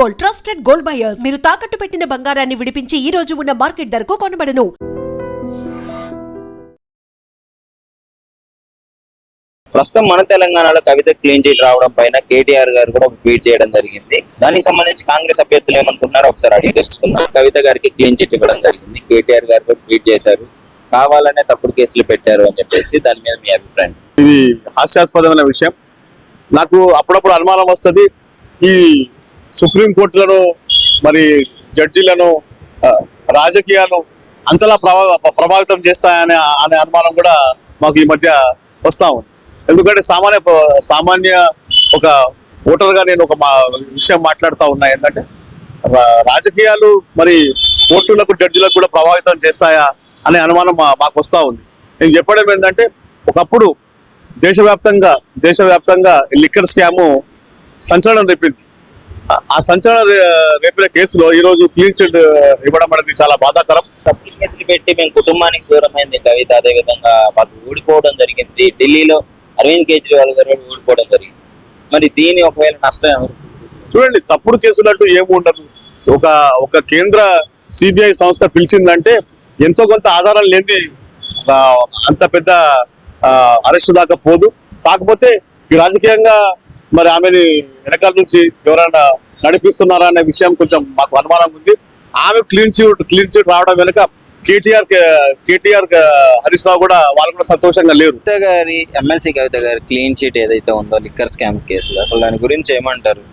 Gold, trusted gold buyers. మీరు తాకట్టు పెట్టిన బంగారాన్ని విడిపించి ఈ రోజు ఉన్న మార్కెట్ ధరకు కొనబడను. ప్రస్తుతం మన తెలంగాణలో కవిత క్లీన్ చిట్ రావడం పైన కేటీఆర్ గారు కూడా ట్వీట్ చేయడం జరిగింది. దానికి సంబంధించి కాంగ్రెస్ అభ్యర్థులు ఏమనుకుంటున్నారో ఒకసారి అడిగి తెలుసుకుందాం. కవిత గారికి క్లీన్ చిట్ ఇవ్వడం జరిగింది. కేటీఆర్ గారు కూడా ట్వీట్ చేశారు, కావాలనే తప్పుడు కేసులు పెట్టారు అని చెప్పేసి. దాని మీద మీ అభిప్రాయం? ఇది హాస్యాస్పదమైన విషయం. నాకు అప్పుడప్పుడు అనుమానం వస్తుంది, ఈ సుప్రీం కోర్టులను మరి జడ్జీలను రాజకీయాలు అంతలా ప్రభావితం చేస్తాయనే అనుమానం కూడా మాకు ఈ మధ్య వస్తా ఉంది. ఎందుకంటే సామాన్య ఒక ఓటర్గా నేను ఒక విషయం మాట్లాడుతూ ఉన్నా. ఏంటంటే రాజకీయాలు మరి కోర్టులకు జడ్జిలకు కూడా ప్రభావితం చేస్తాయా అనే అనుమానం మాకు వస్తూ ఉంది. నేను చెప్పడం ఏంటంటే, ఒకప్పుడు దేశవ్యాప్తంగా లిక్కర్ స్కాము సంచలనం రేపింది. ఆ సంచలనం రేపిన కేసులో ఈ రోజు క్లీన్ చిట్ ఇవ్వడం అనేది చాలా బాధాకరం. తప్పుడు కేసులు పెట్టి మేము కుటుంబానికి దూరమైంది కవిత. అదే విధంగా మాకు ఓడిపోవడం జరిగింది. ఢిల్లీలో అరవింద్ కేజ్రీవాల్ గారు ఓడిపోవడం జరిగింది. మరి దీని ఒకవేళ నష్టం ఎవరు? చూడండి, తప్పుడు కేసులు అంటూ ఏమి ఉండదు. ఒక కేంద్ర సిబిఐ సంస్థ పిలిచిందంటే ఎంతో కొంత ఆధారం లేని అంత పెద్ద అరెస్ట్ దాకా పోదు. కాకపోతే ఈ రాజకీయంగా మరి ఆమెని వెనకాల నుంచి ఎవరైనా నడిపిస్తున్నారా అనే విషయం కొంచెం మాకు అనుమానం ఉంది. ఆమె క్లీన్ చిట్ రావడం వెనుక కేటీఆర్ హరీష్ రావు కూడా వాళ్ళు కూడా సంతోషంగా లేరు. కవిత గారి ఎమ్మెల్సీ కవిత గారి క్లీన్ చిట్ ఏదైతే ఉందో లిక్కర్ స్కామ్ కేసులో, అసలు దాని గురించి ఏమంటారు?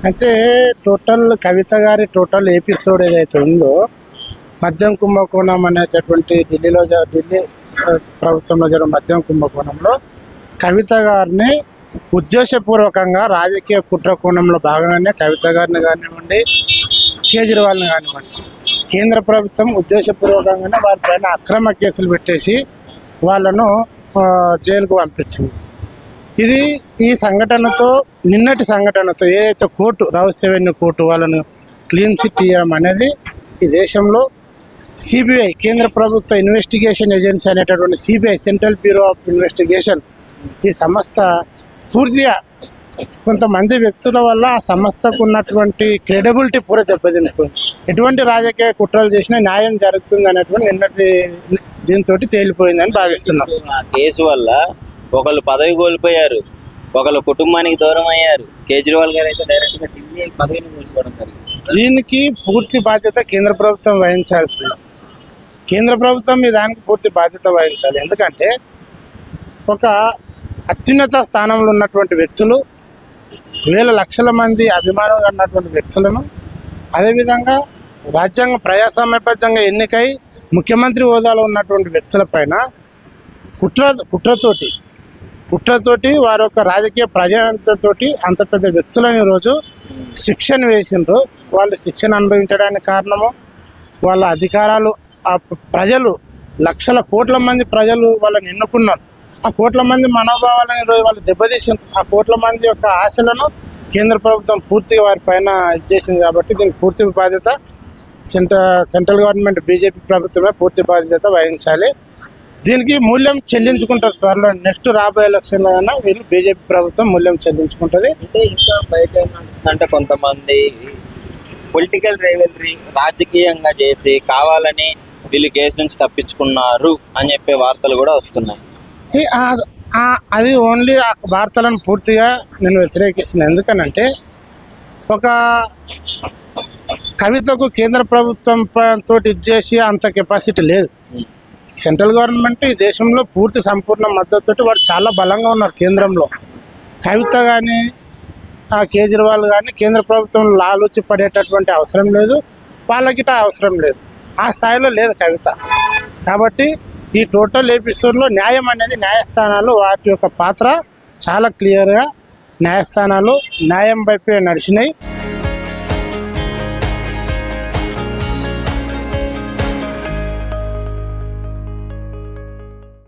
అయితే కవిత గారి ఎపిసోడ్ ఏదైతే ఉందో, మద్యం కుంభకోణం అనేటటువంటి ఢిల్లీ ప్రభుత్వంలో జరిగిన మద్యం కుంభకోణంలో కవిత గారిని ఉద్దేశపూర్వకంగా రాజకీయ కుట్ర కోణంలో భాగంగానే కవిత గారిని కానివ్వండి, కేజ్రీవాల్ని కానివ్వండి, కేంద్ర ప్రభుత్వం ఉద్దేశపూర్వకంగానే వారిపైన అక్రమ కేసులు పెట్టేసి వాళ్ళను జైలుకు పంపించింది. ఈ సంఘటనతో నిన్నటి సంఘటనతో ఏదైతే రౌస్ రెవెన్యూ కోర్టు వాళ్ళను క్లీన్ చిట్ ఇవ్వడం అనేది ఈ దేశంలో సిబిఐ, కేంద్ర ప్రభుత్వ ఇన్వెస్టిగేషన్ ఏజెన్సీ అనేటటువంటి CBI, central bureau of investigation, ఈ సంస్థ పూర్తిగా కొంతమంది వ్యక్తుల వల్ల ఆ సంస్థకు ఉన్నటువంటి క్రెడిబిలిటీ పూర దెబ్బతినిపోయింది. ఎటువంటి రాజకీయ కుట్రలు చేసినా న్యాయం జరుగుతుంది అనేటువంటి నిన్నటి దీంతో తేలిపోయిందని భావిస్తున్నాం. కేసు వల్ల ఒకళ్ళు పదవి కోల్పోయారు, ఒకళ్ళు కుటుంబానికి దూరం అయ్యారు. కేజ్రీవాల్ గారు అయితే డైరెక్ట్ గా ఢిల్లీ పదవిని కోల్పోవడం జరిగింది. దీనికి పూర్తి బాధ్యత కేంద్ర ప్రభుత్వం వహించాల్సింది. కేంద్ర ప్రభుత్వం దానికి పూర్తి బాధ్యత వహించాలి. ఎందుకంటే ఒక అత్యున్నత స్థానంలో ఉన్నటువంటి వ్యక్తులు, వేల లక్షల మంది అభిమానులు ఉన్నటువంటి వ్యక్తులను, అదేవిధంగా రాజ్యాంగ ప్రజాస్వామ్యబద్ధంగా ఎన్నికై ముఖ్యమంత్రి హోదాలో ఉన్నటువంటి వ్యక్తులపైన కుట్రతోటి వారి యొక్క రాజకీయ ప్రజాతోటి అంత పెద్ద వ్యక్తులను ఈరోజు శిక్షను వేసిండ్రు. వాళ్ళు శిక్షను అనుభవించడానికి కారణము వాళ్ళ అధికారాలు. ఆ ప్రజలు, లక్షల కోట్ల మంది ప్రజలు వాళ్ళని ఎన్నుకున్నారు. ఆ కోట్ల మంది మనోభావాలను ఈరోజు వాళ్ళు దెబ్బతీసిండ్రు. ఆ కోట్ల మంది యొక్క ఆశలను కేంద్ర ప్రభుత్వం పూర్తిగా వారి పైన ఇచ్చేసింది. కాబట్టి దీనికి పూర్తి బాధ్యత సెంట్రల్ గవర్నమెంట్, బీజేపీ ప్రభుత్వమే పూర్తి బాధ్యత వహించాలి. దీనికి మూల్యం చెల్లించుకుంటారు త్వరలో. నెక్స్ట్ రాబోయే ఎలక్షన్లో అయినా వీళ్ళు బీజేపీ ప్రభుత్వం మూల్యం చెల్లించుకుంటుంది. అంటే ఇంకా బయట ఏమనిపిస్తుందంటే, కొంతమంది పొలిటికల్ రైవల్రీ రాజకీయంగా చేసి కావాలని వీళ్ళు కేసు నుంచి తప్పించుకున్నారు అని చెప్పే వార్తలు కూడా వస్తున్నాయి. అది ఓన్లీ ఆ వార్తలను పూర్తిగా నేను వ్యతిరేకిస్తున్నాను. ఎందుకనంటే ఒక కవితకు కేంద్ర ప్రభుత్వం తోటి ఇచ్చేసి అంత కెపాసిటీ లేదు. సెంట్రల్ గవర్నమెంట్ ఈ దేశంలో పూర్తి సంపూర్ణ మద్దతుతోటి వారు చాలా బలంగా ఉన్నారు కేంద్రంలో. కవిత కానీ కేజ్రీవాల్ కానీ కేంద్ర ప్రభుత్వంలో లాలూచి పడేటటువంటి అవసరం లేదు, వాళ్ళకిట అవసరం లేదు. ఆ స్థాయిలో లేదు కవిత. కాబట్టి ఈ ఎపిసోడ్లో న్యాయం అనేది న్యాయస్థానాలు వాటి యొక్క పాత్ర చాలా క్లియర్గా న్యాయస్థానాలు న్యాయం వైపే నడిచినాయి.